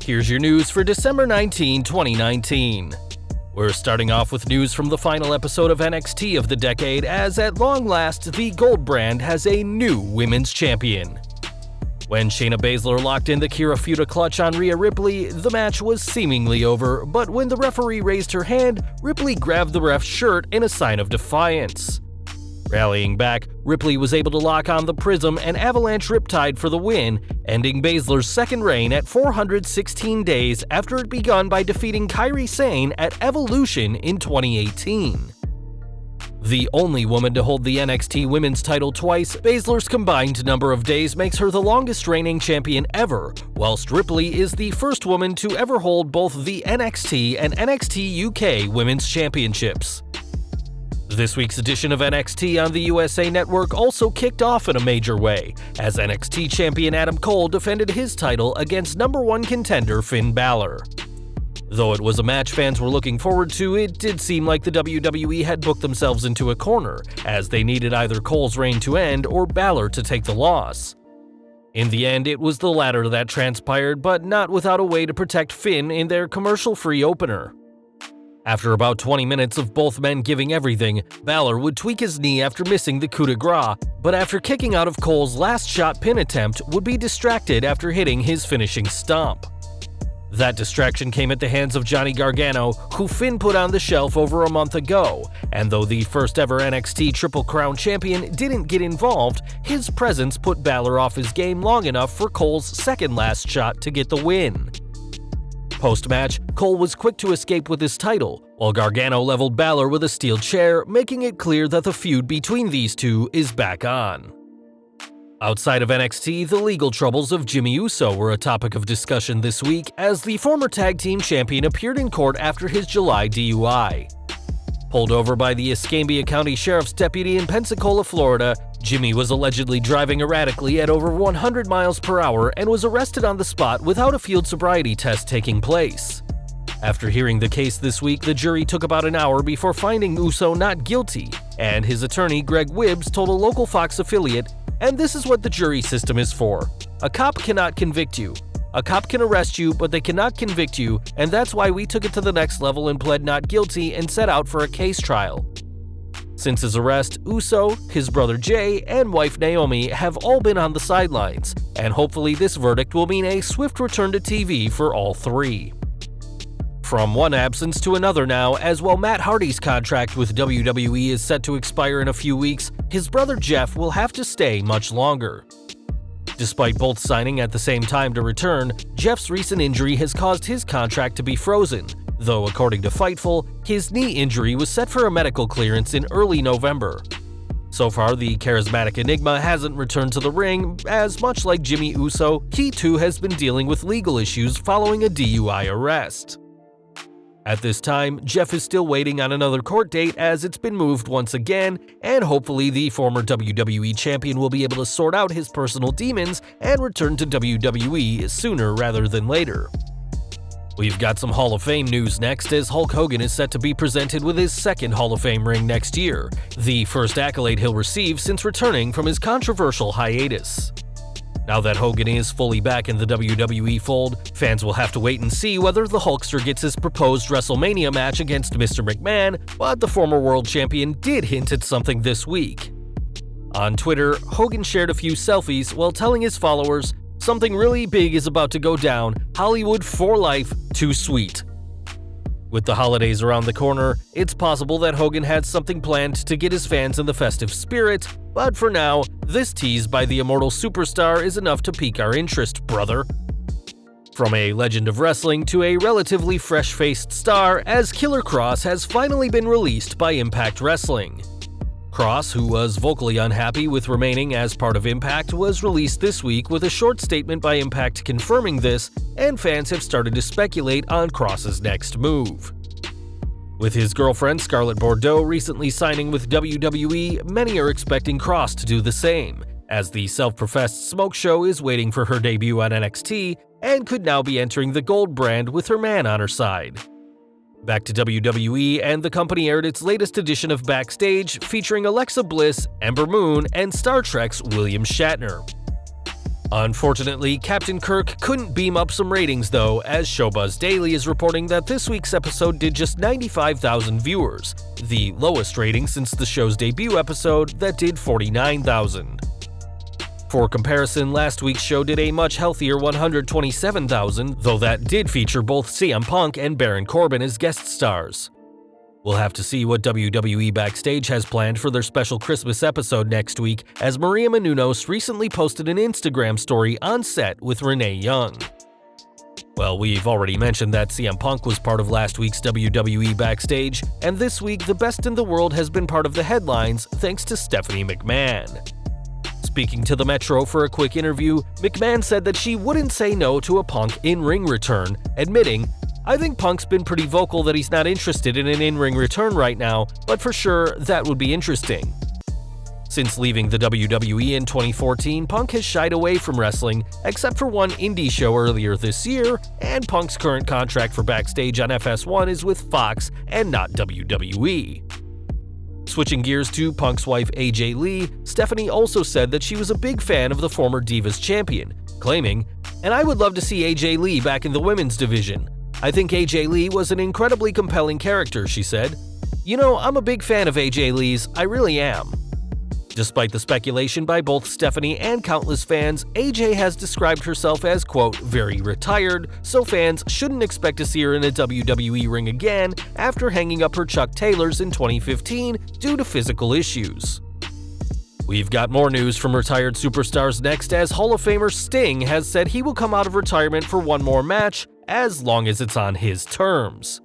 Here's your news for December 19, 2019. We're starting off with news from the final episode of NXT of the decade, as at long last, the Gold brand has a new women's champion. When Shayna Baszler locked in the Kira Fuda clutch on Rhea Ripley, the match was seemingly over, but when the referee raised her hand, Ripley grabbed the ref's shirt in a sign of defiance. Rallying back, Ripley was able to lock on the Prism and Avalanche Riptide for the win, ending Baszler's second reign at 416 days after it begun by defeating Kairi Sane at Evolution in 2018. The only woman to hold the NXT Women's title twice, Baszler's combined number of days makes her the longest reigning champion ever, whilst Ripley is the first woman to ever hold both the NXT and NXT UK Women's Championships. This week's edition of NXT on the USA Network also kicked off in a major way, as NXT champion Adam Cole defended his title against #1 contender Finn Balor. Though it was a match fans were looking forward to, it did seem like the WWE had booked themselves into a corner, as they needed either Cole's reign to end or Balor to take the loss. In the end, it was the latter that transpired, but not without a way to protect Finn in their commercial-free opener. After about 20 minutes of both men giving everything, Balor would tweak his knee after missing the coup de grace, but after kicking out of Cole's last shot pin attempt, would be distracted after hitting his finishing stomp. That distraction came at the hands of Johnny Gargano, who Finn put on the shelf over a month ago, and though the first ever NXT Triple Crown champion didn't get involved, his presence put Balor off his game long enough for Cole's second last shot to get the win. Post-match, Cole was quick to escape with his title, while Gargano leveled Balor with a steel chair, making it clear that the feud between these two is back on. Outside of NXT, the legal troubles of Jimmy Uso were a topic of discussion this week, as the former tag team champion appeared in court after his July DUI. Pulled over by the Escambia County Sheriff's deputy in Pensacola, Florida, Jimmy was allegedly driving erratically at over 100 miles per hour and was arrested on the spot without a field sobriety test taking place. After hearing the case this week, the jury took about an hour before finding Uso not guilty, and his attorney Greg Wibbs told a local Fox affiliate, "And this is what the jury system is for. A cop cannot convict you. A cop can arrest you, but they cannot convict you, and that's why we took it to the next level and pled not guilty and set out for a case trial." Since his arrest, Uso, his brother Jay, and wife Naomi have all been on the sidelines, and hopefully this verdict will mean a swift return to TV for all three. From one absence to another now, as while Matt Hardy's contract with WWE is set to expire in a few weeks, his brother Jeff will have to stay much longer. Despite both signing at the same time to return, Jeff's recent injury has caused his contract to be frozen, though according to Fightful, his knee injury was set for a medical clearance in early November. So far, the charismatic enigma hasn't returned to the ring, as much like Jimmy Uso, he too has been dealing with legal issues following a DUI arrest. At this time, Jeff is still waiting on another court date as it's been moved once again, and hopefully the former WWE champion will be able to sort out his personal demons and return to WWE sooner rather than later. We've got some Hall of Fame news next, as Hulk Hogan is set to be presented with his second Hall of Fame ring next year, the first accolade he'll receive since returning from his controversial hiatus. Now that Hogan is fully back in the WWE fold, fans will have to wait and see whether the Hulkster gets his proposed WrestleMania match against Mr. McMahon, but the former world champion did hint at something this week. On Twitter, Hogan shared a few selfies while telling his followers, "Something really big is about to go down, Hollywood for life, too sweet." With the holidays around the corner, it's possible that Hogan had something planned to get his fans in the festive spirit, but for now, this tease by the immortal superstar is enough to pique our interest, brother. From a legend of wrestling to a relatively fresh-faced star, as Killer Kross has finally been released by Impact Wrestling. Kross, who was vocally unhappy with remaining as part of Impact, was released this week with a short statement by Impact confirming this, and fans have started to speculate on Kross's next move. With his girlfriend Scarlett Bordeaux recently signing with WWE, many are expecting Kross to do the same, as the self-professed smoke show is waiting for her debut on NXT and could now be entering the Gold brand with her man on her side. Back to WWE, and the company aired its latest edition of Backstage, featuring Alexa Bliss, Ember Moon, and Star Trek's William Shatner. Unfortunately, Captain Kirk couldn't beam up some ratings though, as Showbuzz Daily is reporting that this week's episode did just 95,000 viewers, the lowest rating since the show's debut episode that did 49,000. For comparison, last week's show did a much healthier 127,000, though that did feature both CM Punk and Baron Corbin as guest stars. We'll have to see what WWE Backstage has planned for their special Christmas episode next week, as Maria Menounos recently posted an Instagram story on set with Renee Young. Well, we've already mentioned that CM Punk was part of last week's WWE Backstage, and this week the Best in the World has been part of the headlines thanks to Stephanie McMahon. Speaking to the Metro for a quick interview, McMahon said that she wouldn't say no to a Punk in-ring return, admitting, "I think Punk's been pretty vocal that he's not interested in an in-ring return right now, but for sure, that would be interesting." Since leaving the WWE in 2014, Punk has shied away from wrestling, except for one indie show earlier this year, and Punk's current contract for Backstage on FS1 is with Fox and not WWE. Switching gears to Punk's wife AJ Lee, Stephanie also said that she was a big fan of the former Divas champion, claiming, "And I would love to see AJ Lee back in the women's division. I think AJ Lee was an incredibly compelling character," she said. "You know, I'm a big fan of AJ Lee's, I really am." Despite the speculation by both Stephanie and countless fans, AJ has described herself as, quote, "very retired," so fans shouldn't expect to see her in a WWE ring again after hanging up her Chuck Taylors in 2015 due to physical issues. We've got more news from retired superstars next, as Hall of Famer Sting has said he will come out of retirement for one more match, as long as it's on his terms.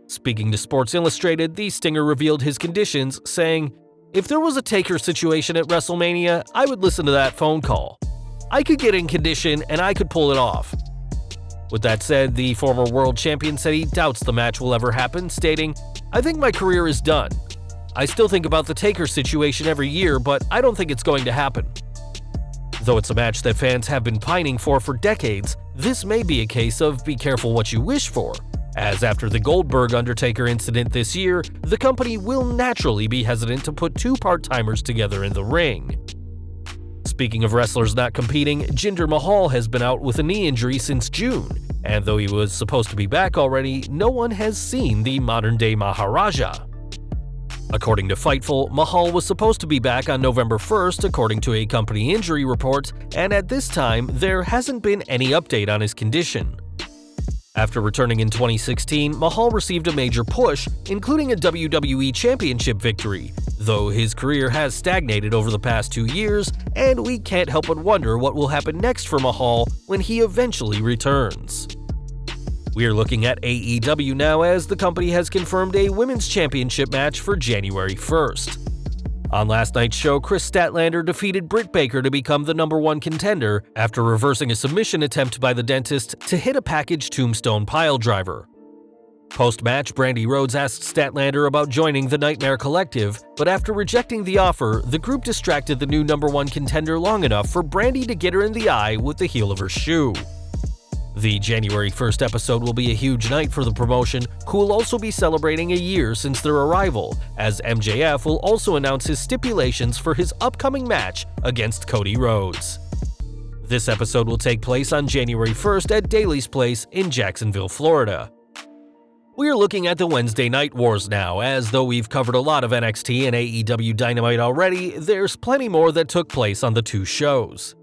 Speaking to Sports Illustrated, the Stinger revealed his conditions, saying, "If there was a Taker situation at WrestleMania, I would listen to that phone call. I could get in condition and I could pull it off." With that said, the former world champion said he doubts the match will ever happen, stating, "I think my career is done. I still think about the Taker situation every year, but I don't think it's going to happen." Though it's a match that fans have been pining for decades, this may be a case of be careful what you wish for, as after the Goldberg-Undertaker incident this year, the company will naturally be hesitant to put two part-timers together in the ring. Speaking of wrestlers not competing, Jinder Mahal has been out with a knee injury since June, and though he was supposed to be back already, no one has seen the modern-day Maharaja. According to Fightful, Mahal was supposed to be back on November 1st according to a company injury report, and at this time, there hasn't been any update on his condition. After returning in 2016, Mahal received a major push, including a WWE Championship victory, though his career has stagnated over the past 2 years, and we can't help but wonder what will happen next for Mahal when he eventually returns. We're looking at AEW now, as the company has confirmed a Women's Championship match for January 1st. On last night's show, Chris Statlander defeated Britt Baker to become the #1 contender after reversing a submission attempt by the Dentist to hit a package tombstone piledriver. Post-match, Brandi Rhodes asked Statlander about joining the Nightmare Collective, but after rejecting the offer, the group distracted the new #1 contender long enough for Brandi to get her in the eye with the heel of her shoe. The January 1st episode will be a huge night for the promotion, who will also be celebrating a year since their arrival, as MJF will also announce his stipulations for his upcoming match against Cody Rhodes. This episode will take place on January 1st at Daly's Place in Jacksonville, Florida. We are looking at the Wednesday Night Wars now, as though we've covered a lot of NXT and AEW Dynamite already, there's plenty more that took place on the two shows.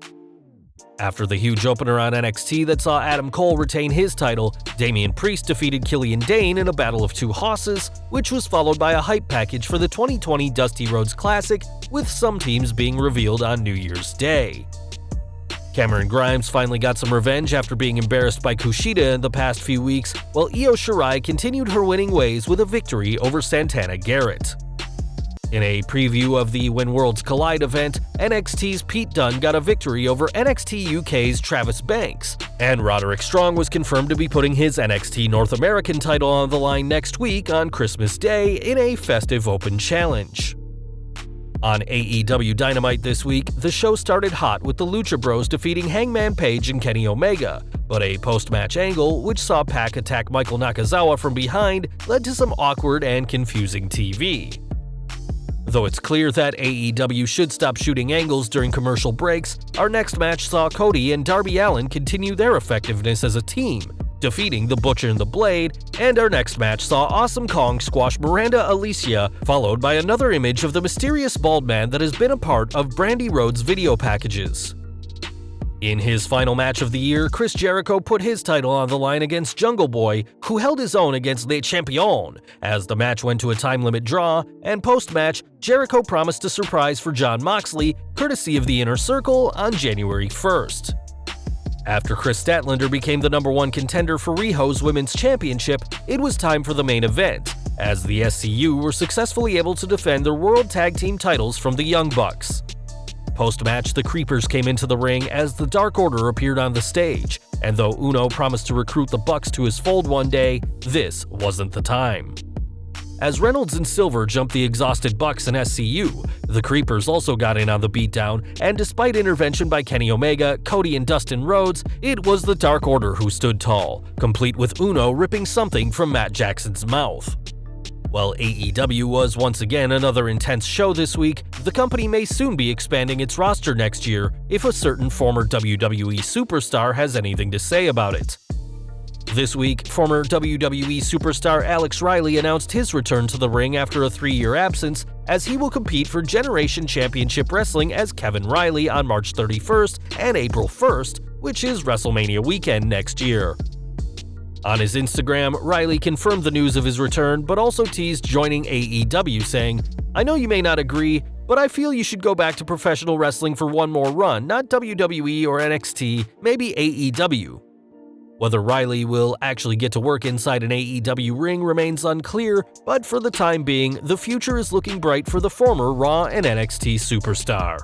After the huge opener on NXT that saw Adam Cole retain his title, Damian Priest defeated Killian Dane in a battle of two hosses, which was followed by a hype package for the 2020 Dusty Rhodes Classic, with some teams being revealed on New Year's Day. Cameron Grimes finally got some revenge after being embarrassed by Kushida in the past few weeks, while Io Shirai continued her winning ways with a victory over Santana Garrett. In a preview of the When Worlds Collide event, NXT's Pete Dunne got a victory over NXT UK's Travis Banks, and Roderick Strong was confirmed to be putting his NXT North American title on the line next week on Christmas Day in a festive open challenge. On AEW Dynamite this week, the show started hot with the Lucha Bros defeating Hangman Page and Kenny Omega, but a post-match angle, which saw Pac attack Michael Nakazawa from behind, led to some awkward and confusing TV. Though it's clear that AEW should stop shooting angles during commercial breaks, our next match saw Cody and Darby Allin continue their effectiveness as a team, defeating the Butcher and the Blade, and our next match saw Awesome Kong squash Miranda Alicia, followed by another image of the mysterious bald man that has been a part of Brandy Rhodes' video packages. In his final match of the year, Chris Jericho put his title on the line against Jungle Boy, who held his own against Le Champion, as the match went to a time-limit draw, and post-match, Jericho promised a surprise for Jon Moxley, courtesy of the Inner Circle, on January 1st. After Chris Statlander became the #1 contender for Riho's Women's Championship, it was time for the main event, as the SCU were successfully able to defend their World Tag Team titles from the Young Bucks. Post-match, the Creepers came into the ring as the Dark Order appeared on the stage, and though Uno promised to recruit the Bucks to his fold one day, this wasn't the time. As Reynolds and Silver jumped the exhausted Bucks and SCU, the Creepers also got in on the beatdown, and despite intervention by Kenny Omega, Cody and Dustin Rhodes, it was the Dark Order who stood tall, complete with Uno ripping something from Matt Jackson's mouth. While AEW was once again another intense show this week, the company may soon be expanding its roster next year if a certain former WWE superstar has anything to say about it. This week, former WWE superstar Alex Riley announced his return to the ring after a 3-year absence, as he will compete for Generation Championship Wrestling as Kevin Riley on March 31st and April 1st, which is WrestleMania weekend next year. On his Instagram, Riley confirmed the news of his return, but also teased joining AEW, saying, "I know you may not agree, but I feel you should go back to professional wrestling for one more run, not WWE or NXT, maybe AEW." Whether Riley will actually get to work inside an AEW ring remains unclear, but for the time being, the future is looking bright for the former Raw and NXT superstar.